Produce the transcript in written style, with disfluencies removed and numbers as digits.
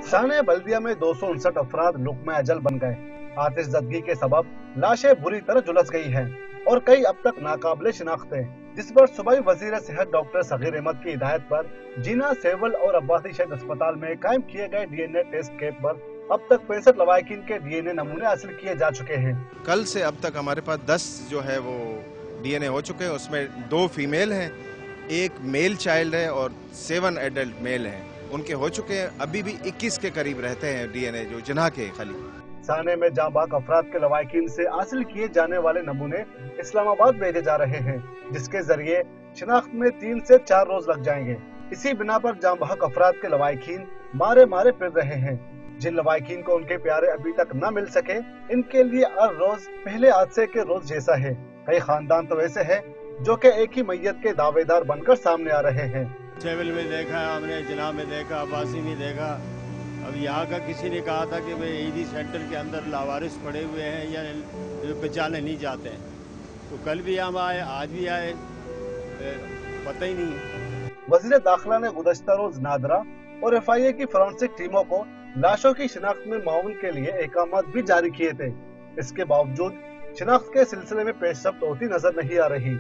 शाने बल्दिया में 259 अफराद लुक़्मा अजल बन गए। आतिशज़दगी के सबब लाशें बुरी तरह झुलस गई हैं और कई अब तक नाकाबिले शिनाख्त हैं, जिस पर सूबाई वज़ीर सेहत डॉक्टर सगीर अहमद की हिदायत पर जीना, सेवल और अब्बासी शहीद अस्पताल में कायम किए गए डीएनए टेस्ट कैंप पर अब तक 65 लवाहिकीन के डीएनए नमूने हासिल किए जा चुके हैं। कल से अब तक हमारे पास 10 जो है वो डीएनए हो चुके हैं। उसमें 2 फीमेल हैं, 1 मेल चाइल्ड है और 7 एडल्ट मेल हैं। उनके हो चुके हैं। अभी भी 21 के करीब रहते हैं डीएनए जो जिन्हा के खाली। साने में जांबाग अफराद के लवाहिकीन से हासिल किए जाने वाले नमूने इस्लामाबाद भेजे जा रहे हैं, जिसके जरिए शिनाख्त में 3 से 4 रोज लग जाएंगे। इसी बिना पर जांबाग अफराद के लवाहिकीन मारे मारे फिर रहे हैं। जिन लवाहिकीन को उनके प्यारे अभी तक न मिल सके, इनके लिए हर रोज पहले हादसे के रोज जैसा है। कई खानदान तो ऐसे हैं जो कि एक ही मैयत के दावेदार बनकर सामने आ रहे हैं। सेवल में देखा, हमने जिना में देखा, अब्बासी में देखा। अब यहाँ का किसी ने कहा था कि भाई ईदी सेंटर के अंदर लावारिस पड़े हुए हैं या पहचाने नहीं जाते हैं, तो कल भी हम आए, आज भी आए, पता ही नहीं। वज़ीर दाखिला ने गुज़श्ता रोज नादरा और एफआईए की फोरेंसिक टीमों को लाशों की शिनाख्त में माउन के लिए अहकाम भी जारी किए थे। इसके बावजूद शिनाख्त के सिलसिले में पेशरफ्त होती नजर नहीं आ रही।